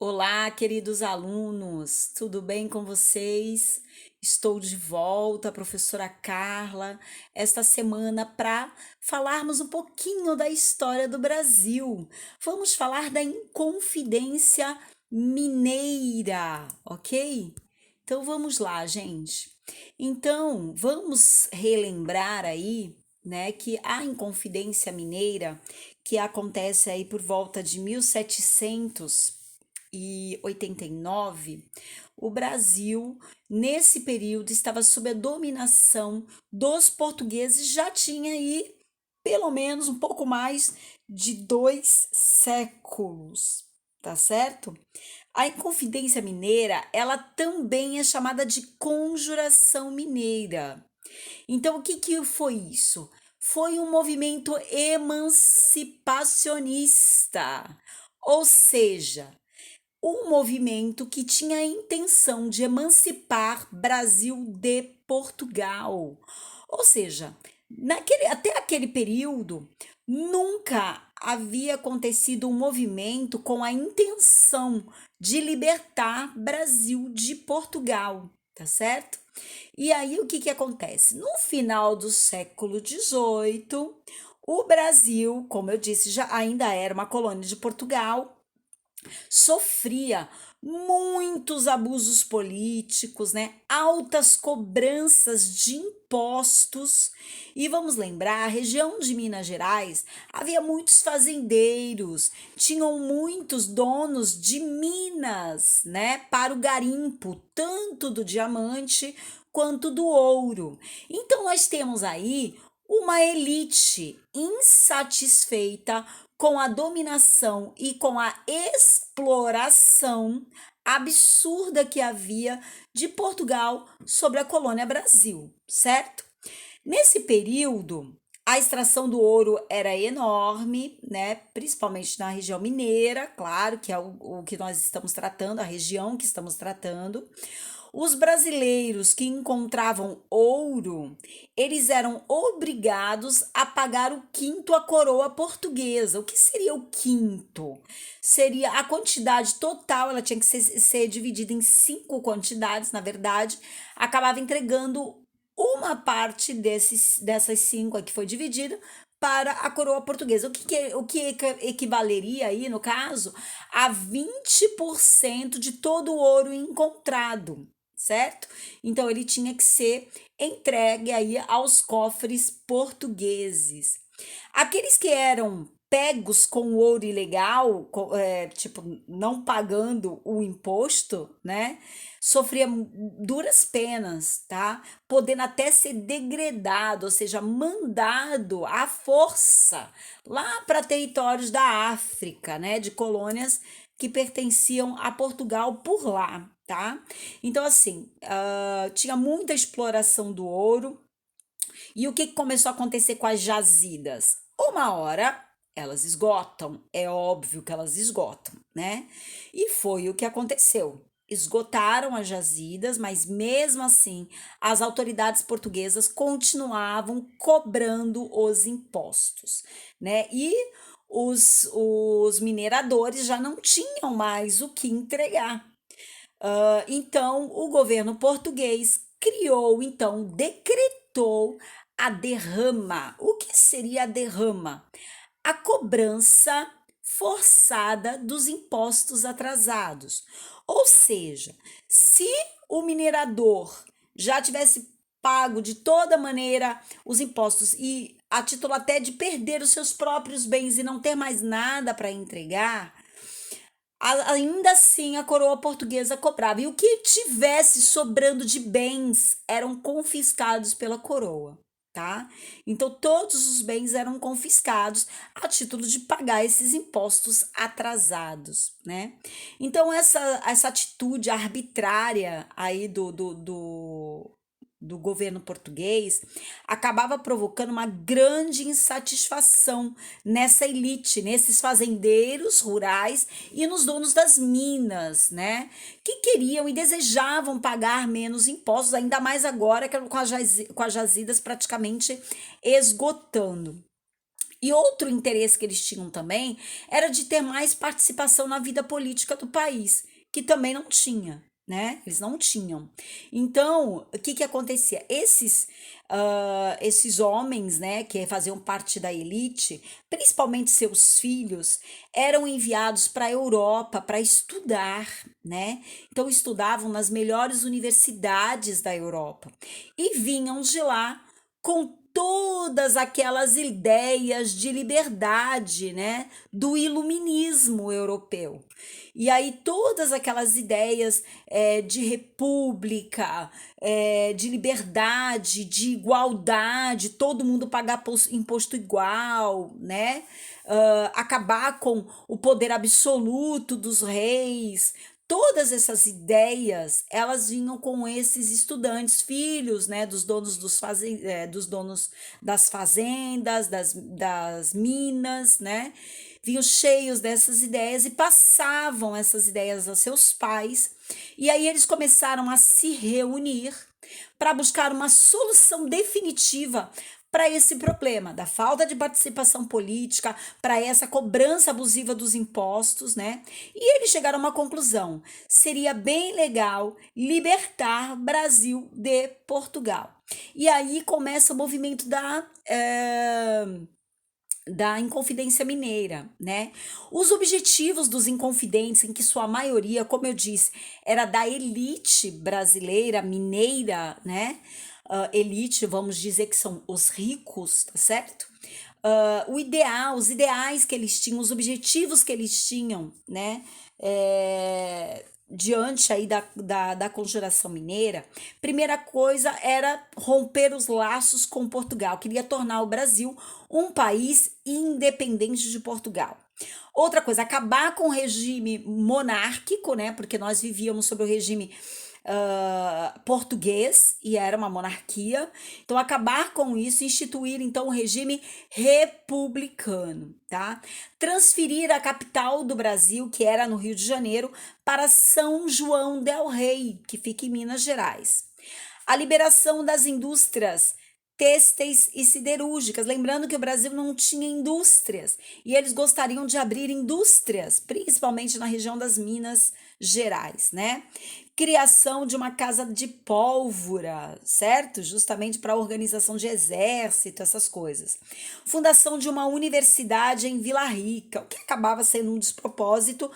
Olá, queridos alunos, tudo bem com vocês? Estou de volta, professora Carla, esta semana para falarmos um pouquinho da história do Brasil. Vamos falar da Inconfidência Mineira, ok? Então vamos lá, gente. Então, vamos relembrar aí, né, que a Inconfidência Mineira, que acontece aí por volta de 1789, o Brasil, nesse período, estava sob a dominação dos portugueses, já tinha aí pelo menos um pouco mais de 2 séculos, tá certo? A Inconfidência Mineira, ela também é chamada de Conjuração Mineira. Então, o que que foi isso? Foi um movimento emancipacionista, ou seja, um movimento que tinha a intenção de emancipar Brasil de Portugal. Ou seja, até aquele período, nunca havia acontecido um movimento com a intenção de libertar Brasil de Portugal, tá certo? E aí o que que acontece? No final do século XVIII, o Brasil, como eu disse, já ainda era uma colônia de Portugal, sofria muitos abusos políticos, né? Altas cobranças de impostos. E vamos lembrar, a região de Minas Gerais havia muitos fazendeiros, tinham muitos donos de minas, né, para o garimpo, tanto do diamante quanto do ouro. Então nós temos aí uma elite insatisfeita com a dominação e com a exploração absurda que havia de Portugal sobre a colônia Brasil, certo? Nesse período, a extração do ouro era enorme, né? Principalmente na região mineira, claro, que é o que nós estamos tratando, a região que estamos tratando. Os brasileiros que encontravam ouro, eles eram obrigados a pagar o quinto à coroa portuguesa. O que seria o quinto? Seria a quantidade total, ela tinha que ser dividida em 5 quantidades, na verdade, acabava entregando uma parte dessas 5 que foi dividida para a coroa portuguesa. O que equivaleria aí, no caso, a 20% de todo o ouro encontrado, certo? Então ele tinha que ser entregue aí aos cofres portugueses. Aqueles que eram pegos com ouro ilegal, tipo, não pagando o imposto, né? Sofria duras penas, tá? Podendo até ser degradado, ou seja, mandado à força lá para territórios da África, né? De colônias que pertenciam a Portugal por lá, tá? Então, assim, tinha muita exploração do ouro. E o que começou a acontecer com as jazidas? Uma hora elas esgotam, é óbvio que elas esgotam, né? E foi o que aconteceu. Esgotaram as jazidas, mas mesmo assim as autoridades portuguesas continuavam cobrando os impostos, né? E os mineradores já não tinham mais o que entregar. Então, o governo português criou, então, decretou a derrama. O que seria a derrama? A cobrança forçada dos impostos atrasados. Ou seja, se o minerador já tivesse pago de toda maneira os impostos e a título até de perder os seus próprios bens e não ter mais nada para entregar, ainda assim a coroa portuguesa cobrava. E o que tivesse sobrando de bens eram confiscados pela coroa, tá? Então todos os bens eram confiscados a título de pagar esses impostos atrasados, né? Então essa atitude arbitrária aí do governo português acabava provocando uma grande insatisfação nessa elite, nesses fazendeiros rurais e nos donos das minas, né? Que queriam e desejavam pagar menos impostos, ainda mais agora com as jazidas praticamente esgotando. E outro interesse que eles tinham também era de ter mais participação na vida política do país, que também não tinha, né? Eles não tinham. Então, o que que acontecia? Esses homens, né, que faziam parte da elite, principalmente seus filhos, eram enviados para a Europa para estudar, né? Então, estudavam nas melhores universidades da Europa e vinham de lá com todas aquelas ideias de liberdade, né, do iluminismo europeu. E aí todas aquelas ideias de república, de liberdade, de igualdade, todo mundo pagar imposto igual, né? Acabar com o poder absoluto dos reis, todas essas ideias, elas vinham com esses estudantes, filhos, né, dos donos das fazendas, das minas, né, vinham cheios dessas ideias e passavam essas ideias a seus pais, e aí eles começaram a se reunir para buscar uma solução definitiva para esse problema da falta de participação política, para essa cobrança abusiva dos impostos, né? E eles chegaram a uma conclusão: seria bem legal libertar Brasil de Portugal. E aí começa o movimento da Inconfidência Mineira, né? Os objetivos dos Inconfidentes, em que sua maioria, como eu disse, era da elite brasileira, mineira, né? Elite, vamos dizer que são os ricos, tá certo? Os ideais que eles tinham, os objetivos que eles tinham, né? Diante aí da Conjuração Mineira, primeira coisa era romper os laços com Portugal, queria tornar o Brasil um país independente de Portugal. Outra coisa, acabar com o regime monárquico, né? Porque nós vivíamos sob o regime português e era uma monarquia. Então, acabar com isso, instituir então o regime republicano, tá? Transferir a capital do Brasil, que era no Rio de Janeiro, para São João del Rei, que fica em Minas Gerais. A liberação das indústrias têxteis e siderúrgicas. Lembrando que o Brasil não tinha indústrias e eles gostariam de abrir indústrias, principalmente na região das Minas Gerais, né? Criação de uma casa de pólvora, certo? Justamente para a organização de exército, essas coisas. Fundação de uma universidade em Vila Rica, o que acabava sendo um despropósito,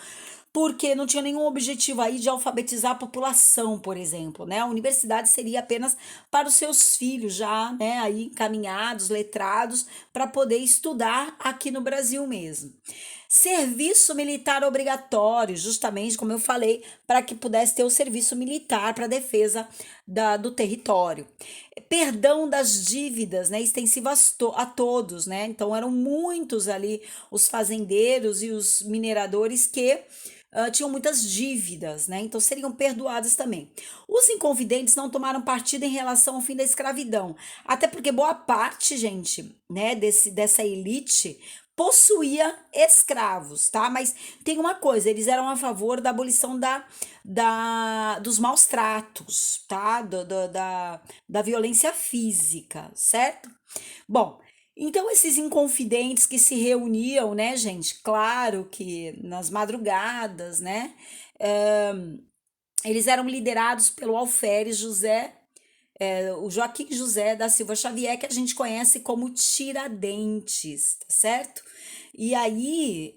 porque não tinha nenhum objetivo aí de alfabetizar a população, por exemplo, né? A universidade seria apenas para os seus filhos já, né, aí encaminhados, letrados, para poder estudar aqui no Brasil mesmo. Serviço militar obrigatório, justamente como eu falei, para que pudesse ter o serviço militar para a defesa do território. Perdão das dívidas, né, extensivo a todos, né? Então eram muitos ali os fazendeiros e os mineradores que tinham muitas dívidas, né? Então seriam perdoadas também. Os inconfidentes não tomaram partido em relação ao fim da escravidão, até porque boa parte, gente, né, dessa elite possuía escravos, tá? Mas tem uma coisa, eles eram a favor da abolição dos maus tratos, tá? Da violência física, certo? Bom, então esses inconfidentes que se reuniam, né, gente? Claro que nas madrugadas, né? Eles eram liderados pelo alferes José, o Joaquim José da Silva Xavier, que a gente conhece como Tiradentes, tá certo? E aí,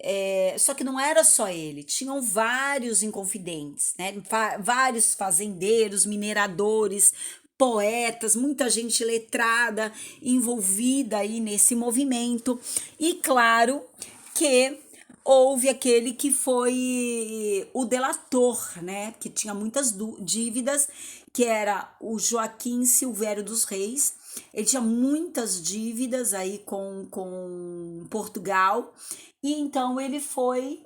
só que não era só ele, tinham vários inconfidentes, né? Vários fazendeiros, mineradores, poetas, muita gente letrada envolvida aí nesse movimento. E claro que houve aquele que foi o delator, né? Que tinha muitas dívidas, que era o Joaquim Silvério dos Reis. Ele tinha muitas dívidas aí com Portugal, e então ele foi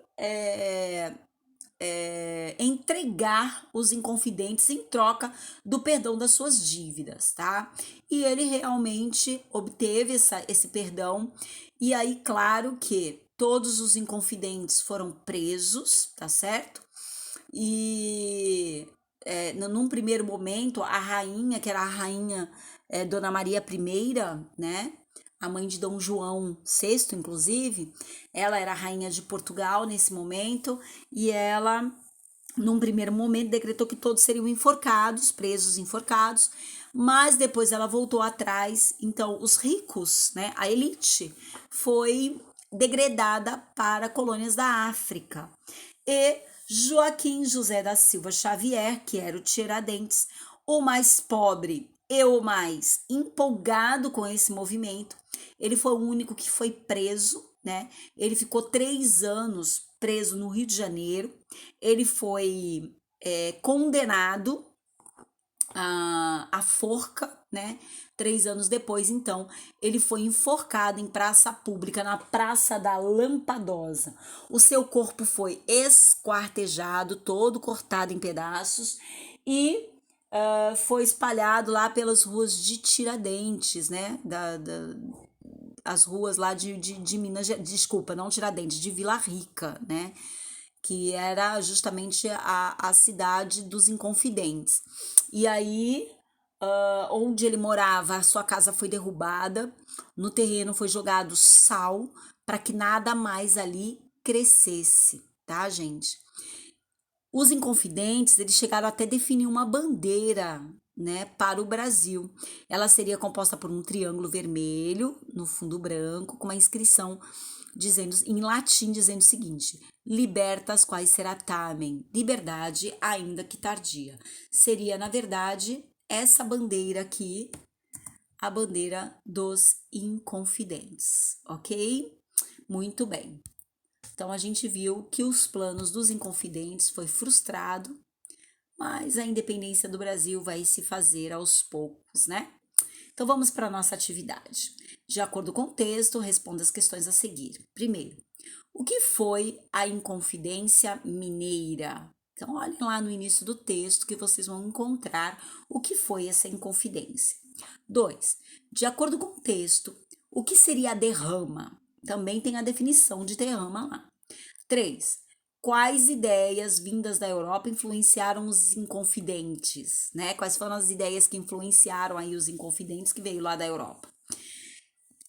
entregar os inconfidentes em troca do perdão das suas dívidas, tá? E ele realmente obteve esse perdão, e aí, claro que todos os inconfidentes foram presos, tá certo? E num primeiro momento, a rainha, que era a rainha Dona Maria I, né? a mãe de Dom João VI, inclusive, ela era rainha de Portugal nesse momento, e ela, num primeiro momento, decretou que todos seriam enforcados, presos, enforcados, mas depois ela voltou atrás, então os ricos, né, a elite, foi degradada para colônias da África. E Joaquim José da Silva Xavier, que era o Tiradentes, o mais pobre e o mais empolgado com esse movimento, ele foi o único que foi preso, né? Ele ficou 3 anos preso no Rio de Janeiro. Ele foi condenado à forca, né? 3 anos depois, então, ele foi enforcado em praça pública, na Praça da Lampadosa. O seu corpo foi esquartejado, todo cortado em pedaços, e foi espalhado lá pelas ruas de Tiradentes, né? As ruas lá de Minas, desculpa, não Tiradentes, de Vila Rica, né? Que era justamente a cidade dos Inconfidentes. E aí, onde ele morava, a sua casa foi derrubada, no terreno foi jogado sal para que nada mais ali crescesse, tá, gente? Os Inconfidentes, eles chegaram até definir uma bandeira, né, para o Brasil. Ela seria composta por um triângulo vermelho no fundo branco, com uma inscrição dizendo em latim dizendo o seguinte: Libertas quae será tamen, liberdade ainda que tardia. Seria, na verdade, essa bandeira aqui, a bandeira dos Inconfidentes, ok? Muito bem. Então a gente viu que os planos dos Inconfidentes foi frustrado, mas a independência do Brasil vai se fazer aos poucos, né? Então vamos para a nossa atividade. De acordo com o texto, responda as questões a seguir. Primeiro, o que foi a Inconfidência Mineira? Então olhem lá no início do texto que vocês vão encontrar o que foi essa Inconfidência. 2. De acordo com o texto, o que seria a derrama? Também tem a definição de derrama lá. 3. Quais ideias vindas da Europa influenciaram os Inconfidentes, né? Quais foram as ideias que influenciaram aí os Inconfidentes que veio lá da Europa?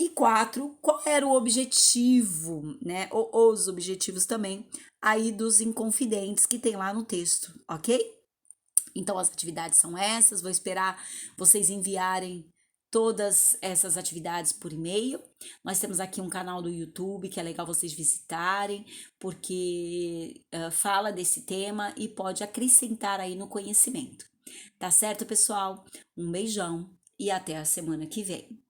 E 4, qual era o objetivo, né? Os objetivos também aí dos Inconfidentes que tem lá no texto, ok? Então as atividades são essas, vou esperar vocês enviarem todas essas atividades por e-mail. Nós temos aqui um canal do YouTube que é legal vocês visitarem, porque fala desse tema e pode acrescentar aí no conhecimento. Tá certo, pessoal? Um beijão e até a semana que vem.